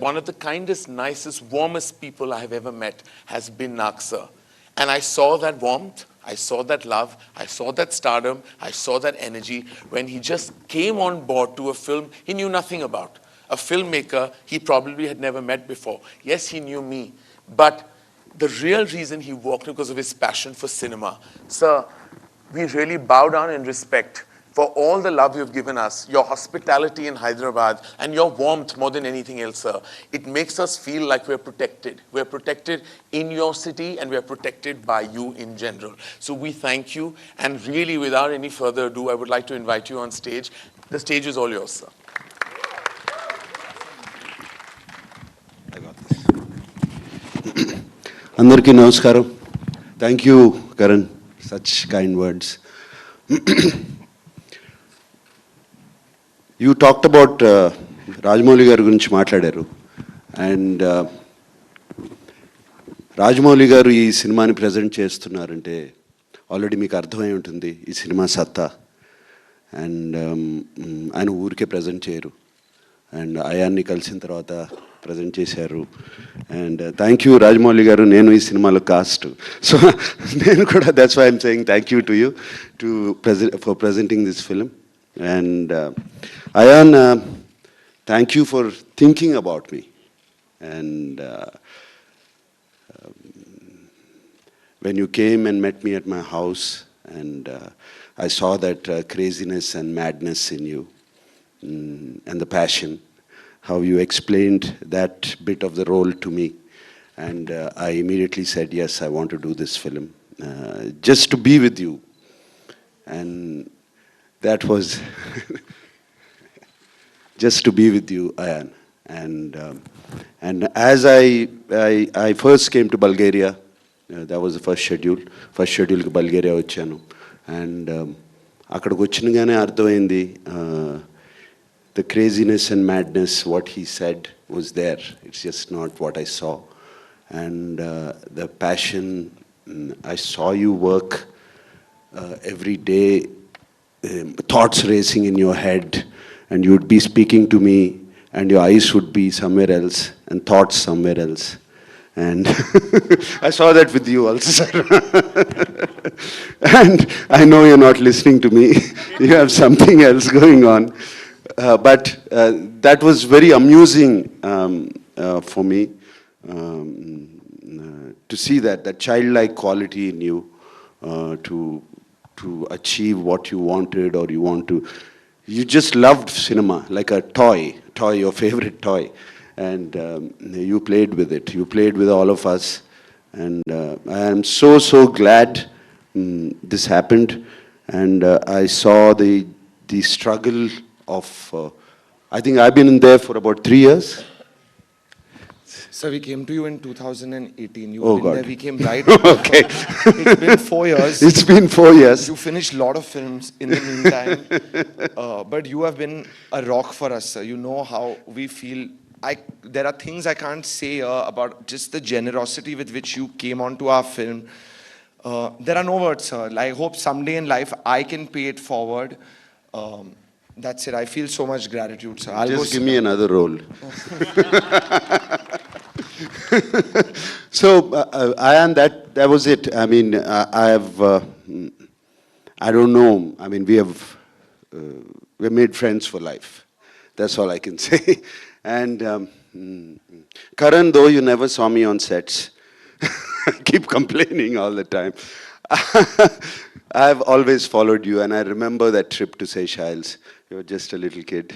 one of the kindest, nicest, warmest people I have ever met has been Nag sir. And I saw that warmth, I saw that love, I saw that stardom, I saw that energy when he just came on board to a film he knew nothing about. A filmmaker he probably had never met before. Yes, he knew me, but the real reason he walked because of his passion for cinema. Sir, we really bow down in respect for all the love you've given us, your hospitality in Hyderabad, and your warmth more than anything else, sir. It makes us feel like we're protected. We're protected in your city, and we're protected by you in general. So we thank you, and really, without any further ado, I would like to invite you on stage. The stage is all yours, sir. I got this. Andarki namaskaram. Thank you, Karan. Such kind words. You talked about Rajamouli garu gurinchi మాట్లాడారు and Rajamouli గారు ఈ సినిమాని present చేస్తున్నారంటే already మీకు అర్థమై ఉంటుంది ఈ cinema సత్తా అండ్ ఆయన ఊరికే ప్రజెంట్ చేయరు అండ్ అయాన్ని కలిసిన తర్వాత ప్రజెంట్ చేశారు అండ్ థ్యాంక్ యూ రాజమౌళి గారు నేను ఈ సినిమాలో కాస్ట్ సో నేను కూడా that's why I'm saying thank you to you for presenting this film and Ayan thank you for thinking about me and when you came and met me at my house and I saw that craziness and madness in you and the passion, how you explained that bit of the role to me, and I immediately said yes, I want to do this film just to be with you, and that was just to be with you, Ayan. And as I first came to Bulgaria, that was the first schedule కి బల్గేరియా వచ్చాను and అక్కడికి వచ్చినగానే అర్థమైంది the craziness and madness, what he said was there. It's just not what I saw. And the passion, I saw you work every day, thoughts racing in your head, and you would be speaking to me, and your eyes would be somewhere else, and thoughts somewhere else. And I saw that with you also, sir. And I know you're not listening to me. You have something else going on. But that was very amusing for me to see that childlike quality in you to achieve what you wanted or you want to. You just loved cinema like a toy, your favorite toy. And you played with it. You played with all of us. And I am so glad this happened. And I saw the struggle of, I think I've been in there for about 3 years. So we came to you in 2018. You Oh, been God. there. We came right. Okay. It's been 4 years. It's been 4 years. You finished a lot of films in the meantime. But you have been a rock for us, sir. You know how we feel. There are things I can't say about just the generosity with which you came onto our film. There are no words, sir. I hope someday in life I can pay it forward. That's it. I feel so much gratitude, sir. Just give me another role. So, Ayan, that was it. I mean, I have, I don't know. I mean, we've made friends for life. That's all I can say. And Karan, though you never saw me on sets, keep complaining all the time. I've always followed you, and I remember that trip to Seychelles. You were just a little kid.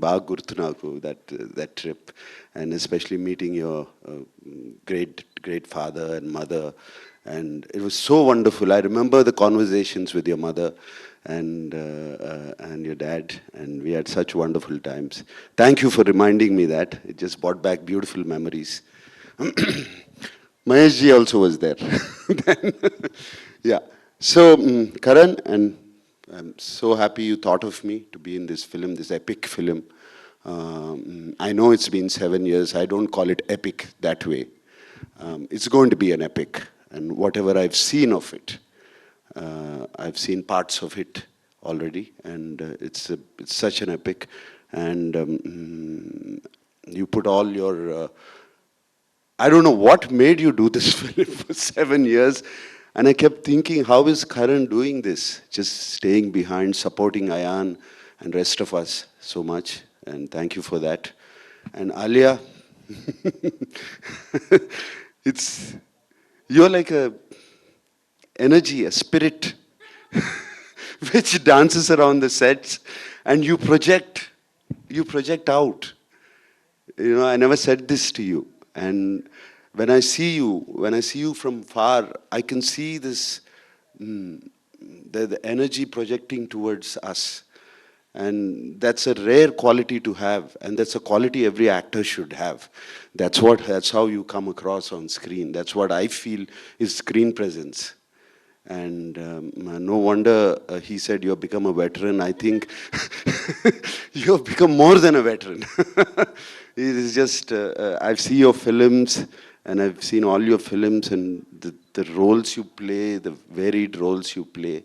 Baag gurtu naku, that trip, and especially meeting your great father and mother, and it was so wonderful. I remember the conversations with your mother and your dad, and we had such wonderful times. Thank you for reminding me that. It just brought back beautiful memories. Mahesh ji also was there. Yeah. So, Karan, and I'm so happy you thought of me to be in this film, this epic film. I know it's been 7 years. I don't call it epic that way. It's going to be an epic, and whatever I've seen of it, I've seen parts of it already, and it's such an epic. And You put all your I don't know what made you do this film for 7 years. And I kept thinking, how is Karan doing this? Just staying behind, supporting Ayan and rest of us so much. And thank you for that. And Alia, it's, you're like a energy, a spirit, which dances around the sets and you project out. You know, I never said this to you. And when I see you from far, I can see this, the energy projecting towards us. And that's a rare quality to have. And that's a quality every actor should have. That's how you come across on screen. That's what I feel is screen presence. And no wonder he said you've become a veteran. I think you've become more than a veteran. It is just, I've seen your films and I've seen all your films, and the roles you play, the varied roles you play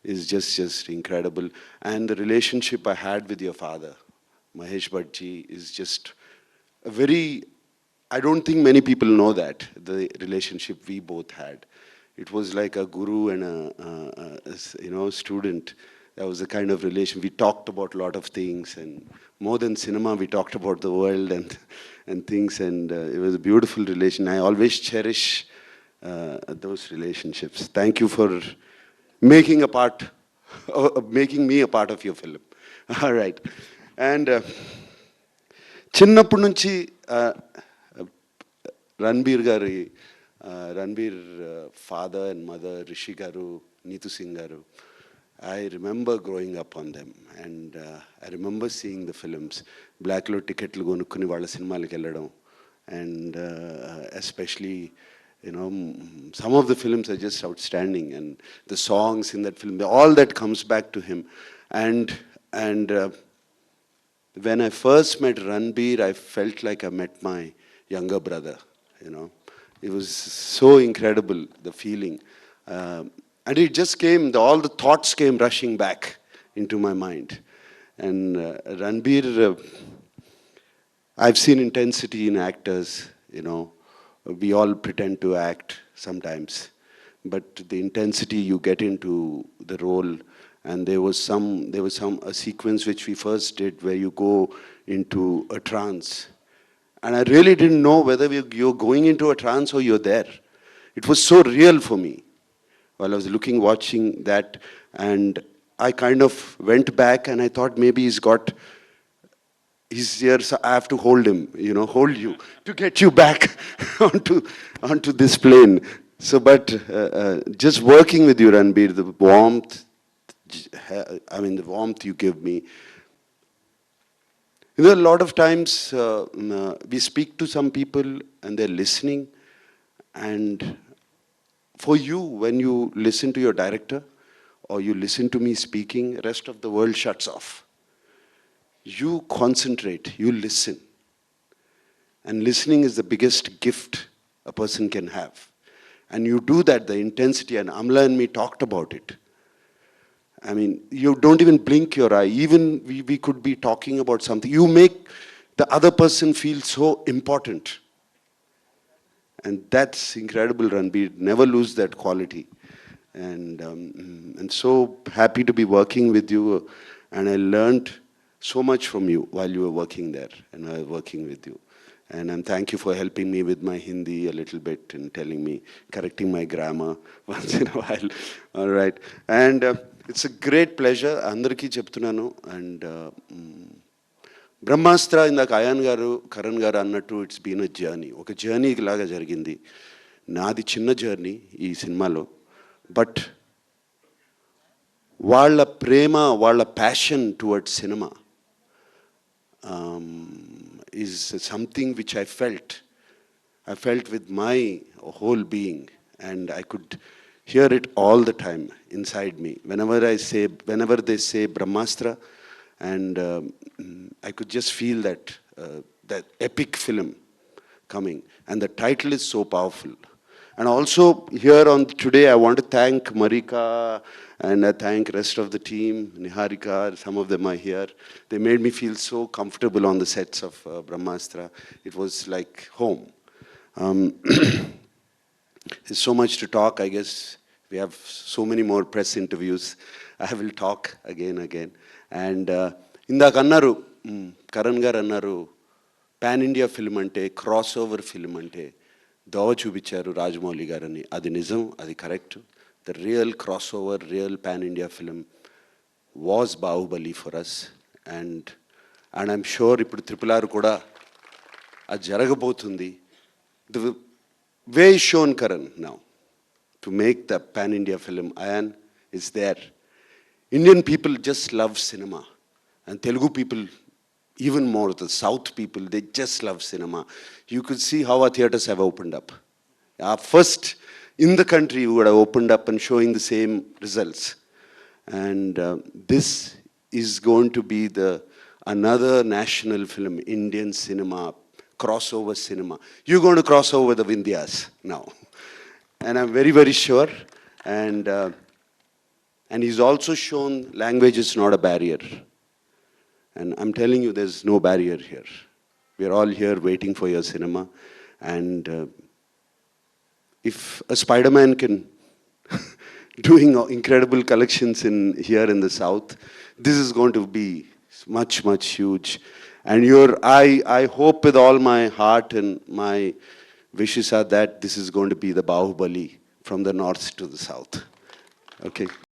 is just incredible. And the relationship I had with your father, Mahesh Bhattji, is just a very, I don't think many people know that, the relationship we both had. It was like a guru and a student. That was the kind of relation. We talked about a lot of things, and more than cinema, we talked about the world and things. And it was a beautiful relation. I always cherish those relationships. Thank you for making making me a part of your film. All right. And చిన్నప్పటి నుంచి Ranbir father and mother, Rishi Garu, Neetu Singh Garu, I remember growing up on them, and I remember seeing the films. Black lo ticketlu konukkoni vaalla cinemaలకు వెళ్ళడం, and especially, you know, some of the films are just outstanding, and the songs in that film, all that comes back to him. And when I first met Ranbir, I felt like I met my younger brother, you know. It was so incredible, the feeling. And it just came, all the thoughts came rushing back into my mind. And Ranbir, I've seen intensity in actors, you know. We all pretend to act sometimes. But the intensity you get into the role, and there was a sequence which we first did where you go into a trance. And I really didn't know whether you're going into a trance or you're there. It was so real for me while I was watching that. And I kind of went back and I thought maybe he's here, so I have to hold him, you know, hold you to get you back onto this plane. So, but just working with you, Ranbir, the warmth, the warmth you give me. You know, a lot of times we speak to some people and they're listening, and for you, when you listen to your director or you listen to me speaking, the rest of the world shuts off. You concentrate, you listen. And listening is the biggest gift a person can have. And you do that, the intensity, and Amla and me talked about it. I mean, you don't even blink your eye. Even we could be talking about something. You make the other person feel so important. And that's incredible, Ranbir. Never lose that quality. And so happy to be working with you. And I learned so much from you while you were working there, and I was working with you. And thank you for helping me with my Hindi a little bit and telling me, correcting my grammar once in a while. All right. And it's a great pleasure. Andariki cheptunanu. And Brahmastra indak Ayan garu, Karan garu annattu, it's been a journey. Oka journey laga jarigindi. Naadi chinna journey ee cinemalo. But వాళ్ళ ప్రేమ, వాళ్ళ passion towards cinema is something which I felt with my whole being, and I could hear it all the time inside me. Whenever they say Brahmastra, and I could just feel that epic film coming, and the title is so powerful. And also here on today, I want to thank Marika and I thank rest of the team, Niharika, some of them are here. They made me feel so comfortable on the sets of Brahmastra. It was like home. There's so much to talk, I guess. We have so many more press interviews. I will talk again. And ఇందాక అన్నారు కరణ్ గారు అన్నారు pan India film అంటే crossover film అంటే దోవ చూపించారు రాజమౌళి గారని. అది నిజం, అది correct. The real crossover, real pan India film was Baahubali for us. And I'm sure ఇప్పుడు RRR కూడా అది జరగబోతుంది. The way is shown Karan now to make the pan India film, Ayan, is there. Indian people just love cinema, and Telugu people even more, the South people, they just love cinema. You could see how our theatres have opened up. First in the country who would have opened up and showing the same results. And this is going to be another national film, Indian cinema, crossover cinema. You're going to cross over the Vindhyas now. And I'm very, very sure. And he's also shown language is not a barrier. And I'm telling you, there's no barrier here. We're all here waiting for your cinema. And if a Spider-Man can doing incredible collections here in the South, this is going to be much, much huge. And I hope with all my heart and my wishes are that this is going to be the Bahubali from the north to the south. Okay.